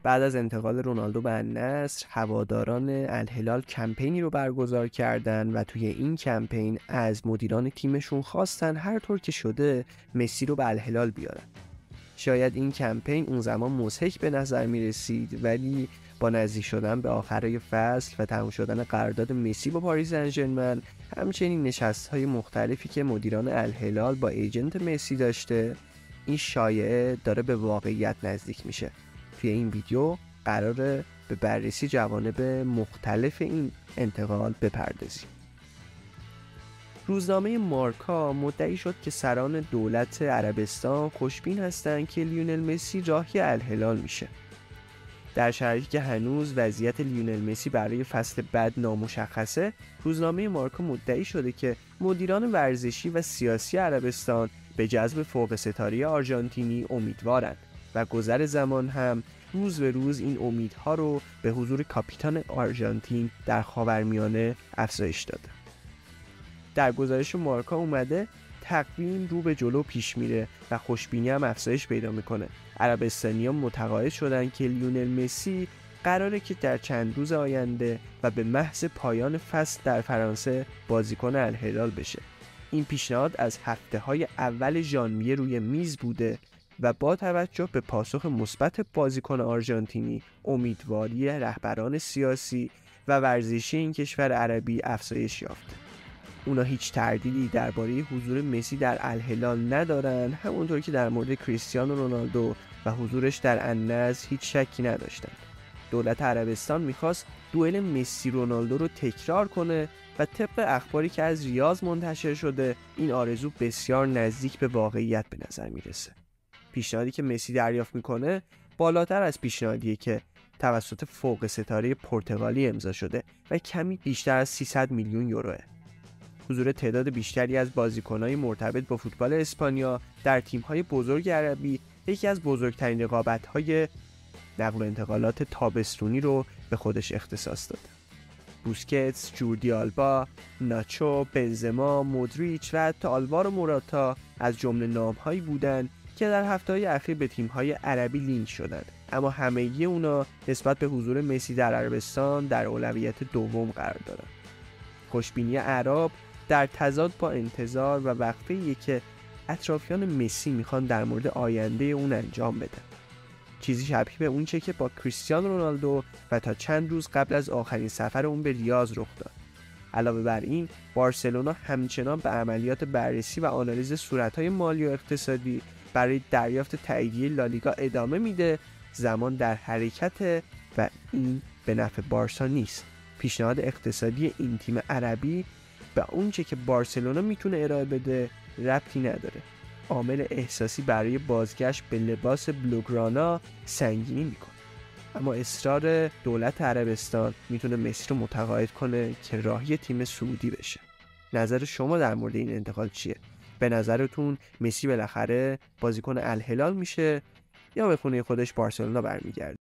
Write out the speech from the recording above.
بعد از انتقال رونالدو به النصر، هواداران الهلال کمپینی رو برگزار کردن و توی این کمپین از مدیران تیمشون خواستن هر طور که شده مسی رو به الهلال بیارن. شاید این کمپین اون زمان مضحک به نظر می رسید، ولی با نزدیک شدن به آخرای فصل و تموم شدن قرارداد مسی با پاریس سن ژرمن، همچنین نشست‌های مختلفی که مدیران الهلال با ایجنت مسی داشته، این شایعه داره به واقعیت نزدیک میشه. توی این ویدیو قراره به بررسی جوانب مختلف این انتقال بپردازیم. روزنامه مارکا مدعی شد که سران دولت عربستان خوشبین هستند که لیونل مسی راهی الهلال میشه. در شرایطی که هنوز وضعیت لیونل مسی برای فصل بعد نامشخصه، روزنامه مارکا مدعی شده که مدیران ورزشی و سیاسی عربستان به جذب فوق ستاره آرژانتینی امیدوارند و گذر زمان هم روز به روز این امیدها رو به حضور کاپیتان آرژانتین در خاورمیانه افزایش داده. در گزارش مارکا اومده تقویم رو به جلو پیش میره و خوشبینی هم افزایش پیدا میکنه. عربستانیان متقاعد شدن که لیونل مسی قراره که در چند روز آینده و به محض پایان فصل در فرانسه بازیکن الهلال بشه. این پیشنهاد از هفته‌های اول ژانویه روی میز بوده و با توجه به پاسخ مثبت بازیکن آرژانتینی، امیدواری رهبران سیاسی و ورزشی این کشور عربی افزایش یافته. اونا هیچ تردیدی درباره حضور مسی در الهلال ندارن، همونطور که در مورد کریستیانو رونالدو و حضورش در النصر هیچ شکی نداشتن. دولت عربستان میخواست دوئل مسی رونالدو رو تکرار کنه و طبق اخباری که از ریاض منتشر شده این آرزو بسیار نزدیک به واقعیت به نظر میرسه. پیشنهادی که مسی دریافت میکنه بالاتر از پیشنهادیه که توسط فوق ستاره پرتغالی امضا شده و کمی بیشتر از 300 میلیون یوروه. حضور تعداد بیشتری از بازیکن‌های مرتبط با فوتبال اسپانیا در تیم‌های بزرگ عربی یکی از بزرگترین رقابت‌های نقل و انتقالات تابستونی رو به خودش اختصاص داده. بوسکتس، جوردی آلبا، ناچو، بنزما، مودریچ و حتی آلوارو موراتا از جمله نام‌هایی بودند که در هفته‌های اخیر به تیم‌های عربی لینک شدند، اما همگی اونا نسبت به حضور مسی در عربستان در اولویت دوم قرار دارند. خوشبینی اعراب در تضاد با انتظار و وقفه‌ای که اطرافیان مسی میخوان در مورد آینده اون انجام بدن. چیزی شبیه به اونچه که با کریستیانو رونالدو و تا چند روز قبل از آخرین سفر اون به ریاض رخ داد. علاوه بر این، بارسلونا همچنان به عملیات بررسی و آنالیز صورت‌های مالی و اقتصادی برای دریافت تاییدیه لالیگا ادامه میده. زمان در حرکت و این به نفع بارسا نیست. پیشنهاد اقتصادی این تیم عربی به اونچه که بارسلونا میتونه ارائه بده ربطی نداره. عامل احساسی برای بازگشت به لباس بلوگرانا سنگینی میکنه، اما اصرار دولت عربستان میتونه مسی رو متقاعد کنه که راهی تیم سعودی بشه. نظر شما در مورد این انتقال چیه؟ به نظرتون مسی بالاخره بازیکن الهلال میشه یا به خونه خودش بارسلونا برمیگرده؟